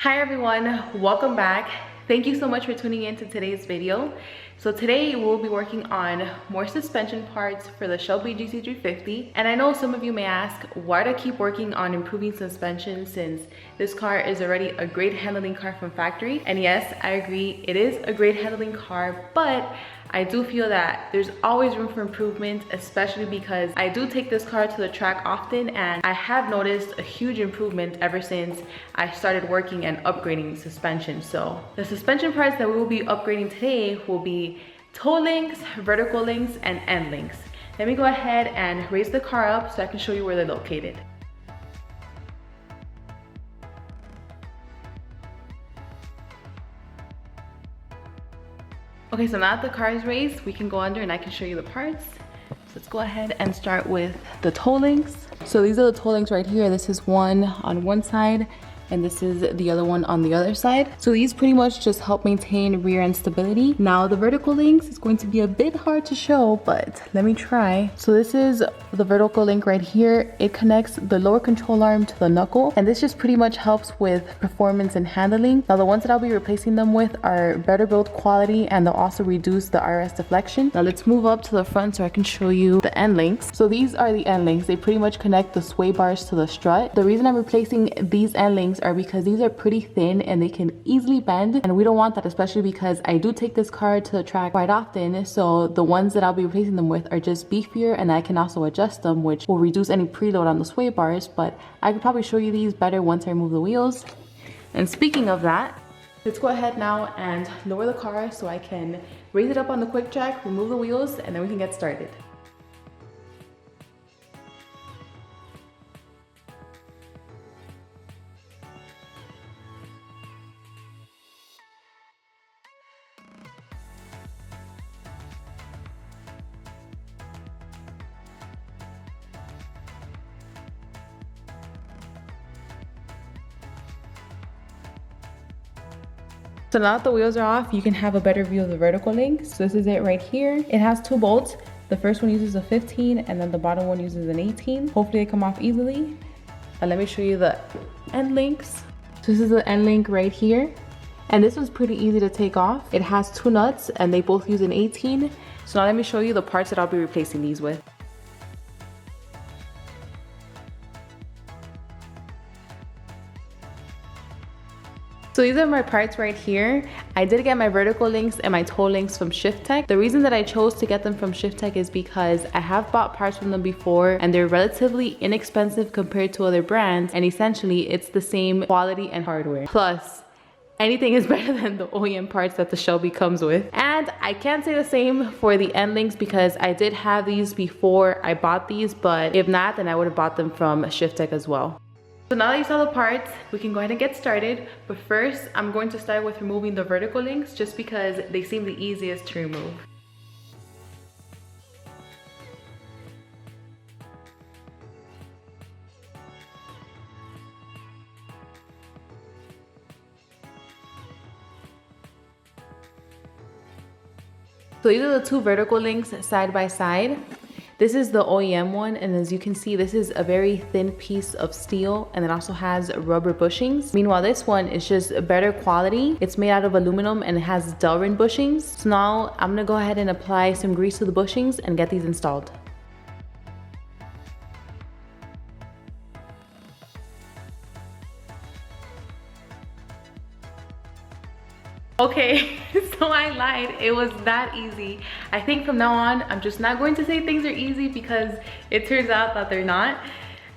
Hi everyone, welcome back. Thank you so much for tuning in to today's video. So today we'll be working on more suspension parts for the Shelby GT350. And I know some of you may ask, why do I keep working on improving suspension since this car is already a great handling car from factory? And yes, I agree, it is a great handling car, but I do feel that there's always room for improvement, especially because I do take this car to the track often and I have noticed a huge improvement ever since I started working and upgrading suspension. So the suspension parts that we will be upgrading today will be toe links, vertical links, and end links. Let me go ahead and raise the car up so I can show you where they're located. Okay, so now that the car is raised, we can go under and I can show you the parts. So let's go ahead and start with the toe links. So these are the toe links right here. This is one on one side and this is the other one on the other side. So these pretty much just help maintain rear end stability. Now the vertical links is going to be a bit hard to show, but let me try. So this is the vertical link right here. It connects the lower control arm to the knuckle, and this just pretty much helps with performance and handling. Now the ones that I'll be replacing them with are better build quality, and they'll also reduce the RS deflection. Now let's move up to the front so I can show you the end links. So these are the end links. They pretty much connect the sway bars to the strut. The reason I'm replacing these end links are because these are pretty thin and they can easily bend, and we don't want that, especially because I do take this car to the track quite often. So the ones that I'll be replacing them with are just beefier, and I can also adjust them, which will reduce any preload on the sway bars, but I could probably show you these better once I remove the wheels. And speaking of that, let's go ahead now and lower the car so I can raise it up on the quick track, remove the wheels, and then we can get started. So now that the wheels are off, you can have a better view of the vertical link. So this is it right here. It has two bolts. The first one uses a 15 and then the bottom one uses an 18. Hopefully they come off easily. And let me show you the end links. So this is the end link right here. And this was pretty easy to take off. It has two nuts and they both use an 18. So now let me show you the parts that I'll be replacing these with. So these are my parts right here. I did get my vertical links and my toe links from Shift-Tech. The reason that I chose to get them from Shift-Tech is because I have bought parts from them before and they're relatively inexpensive compared to other brands, and essentially it's the same quality and hardware. Plus, anything is better than the OEM parts that the Shelby comes with. And I can't say the same for the end links because I did have these before I bought these, but if not, then I would have bought them from Shift-Tech as well. So now that you saw the parts, we can go ahead and get started. But first, I'm going to start with removing the vertical links just because they seem the easiest to remove. So these are the two vertical links side by side. This is the OEM one, and as you can see, this is a very thin piece of steel and it also has rubber bushings. Meanwhile, this one is just better quality. It's made out of aluminum and it has Delrin bushings. So now I'm gonna go ahead and apply some grease to the bushings and get these installed. Okay, so I lied. It was that easy. I think from now on, I'm just not going to say things are easy because it turns out that they're not.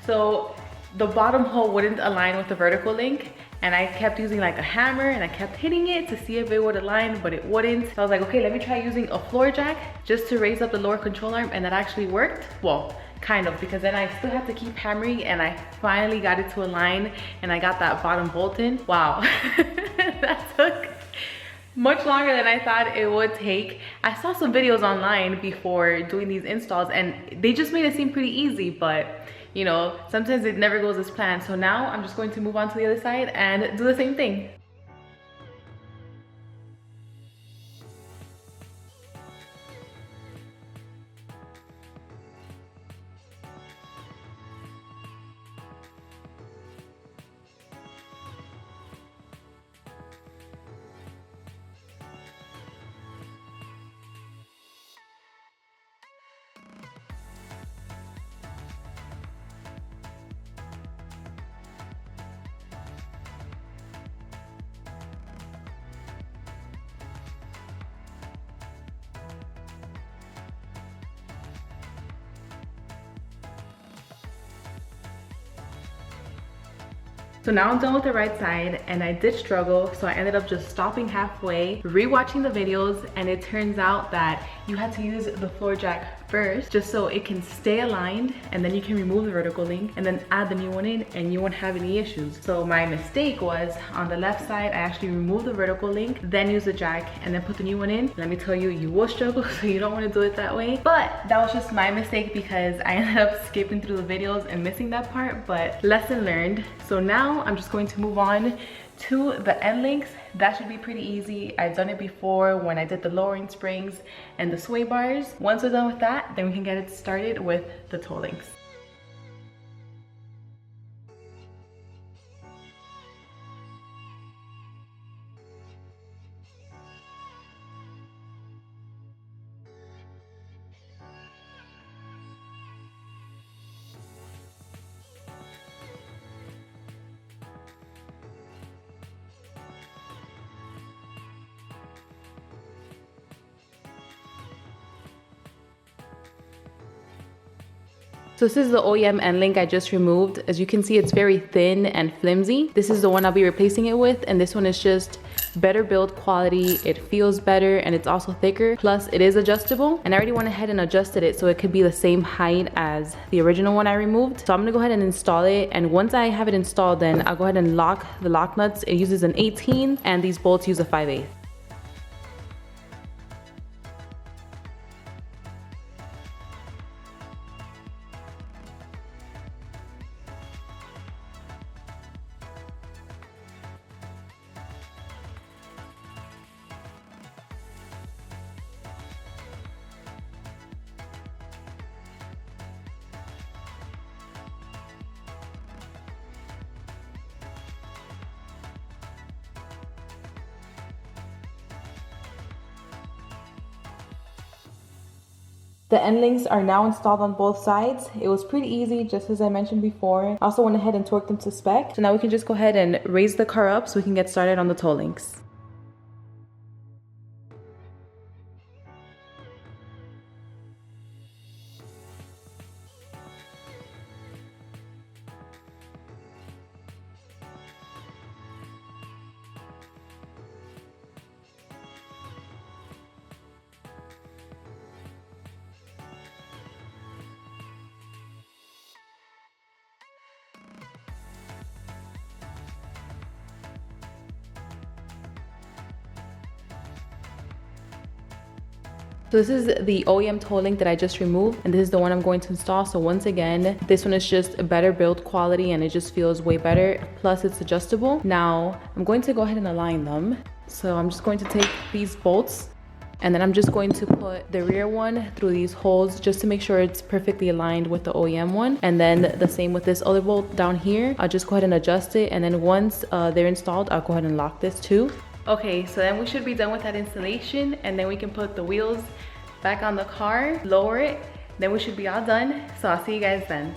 So the bottom hole wouldn't align with the vertical link, and I kept using like a hammer and I kept hitting it to see if it would align, but it wouldn't. So I was like, okay, let me try using a floor jack just to raise up the lower control arm, and that actually worked. Well, kind of, because then I still had to keep hammering and I finally got it to align and I got that bottom bolt in. Wow, that took much longer than I thought it would take. I saw some videos online before doing these installs and they just made it seem pretty easy, but you know, sometimes it never goes as planned. So now I'm just going to move on to the other side and do the same thing. So now I'm done with the right side, and I did struggle, so I ended up just stopping halfway, rewatching the videos, and it turns out that you had to use the floor jack first just so it can stay aligned, and then you can remove the vertical link and then add the new one in and you won't have any issues. So my mistake was on the left side, I actually removed the vertical link, then use the jack and then put the new one in. Let me tell you, you will struggle, so you don't want to do it that way. But that was just my mistake because I ended up skipping through the videos and missing that part, but lesson learned. So now I'm just going to move on to the end links. That should be pretty easy. I've done it before when I did the lowering springs and the sway bars. Once we're done with that, then we can get it started with the toe links. So this is the OEM end link I just removed. As you can see, it's very thin and flimsy. This is the one I'll be replacing it with, and this one is just better build quality. It feels better and it's also thicker. Plus it is adjustable, and I already went ahead and adjusted it so it could be the same height as the original one I removed. So I'm gonna go ahead and install it, and once I have it installed, then I'll go ahead and lock the lock nuts. It uses an 18 and these bolts use a 5/8. The end links are now installed on both sides. It was pretty easy, just as I mentioned before. I also went ahead and torqued them to spec. So now we can just go ahead and raise the car up so we can get started on the toe links. So this is the OEM toe link that I just removed, and this is the one I'm going to install. So once again, this one is just a better build quality and it just feels way better. Plus it's adjustable. Now I'm going to go ahead and align them. So I'm just going to take these bolts, and then I'm just going to put the rear one through these holes just to make sure it's perfectly aligned with the OEM one. And then the same with this other bolt down here. I'll just go ahead and adjust it, and then once they're installed, I'll go ahead and lock this too. Okay, so then we should be done with that installation, and then we can put the wheels back on the car, lower it, then we should be all done. So I'll see you guys then.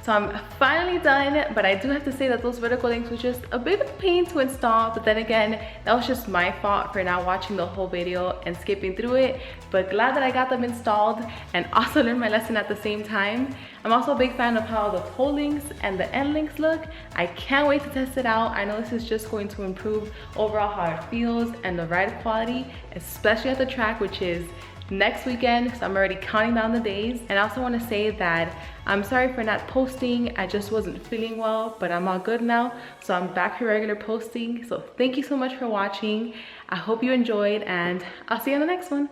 So I'm finally done, but I do have to say that those vertical links were just a bit of a pain to install. But then again, that was just my fault for not watching the whole video and skipping through it. But glad that I got them installed and also learned my lesson at the same time. I'm also a big fan of how the toe links and the end links look. I can't wait to test it out. I know this is just going to improve overall how it feels and the ride quality, especially at the track, which is next weekend, so I'm already counting down the days. And I also want to say that I'm sorry for not posting. I just wasn't feeling well, but I'm all good now, so I'm back to regular posting. So thank you so much for watching. I hope you enjoyed, and I'll see you on the next one.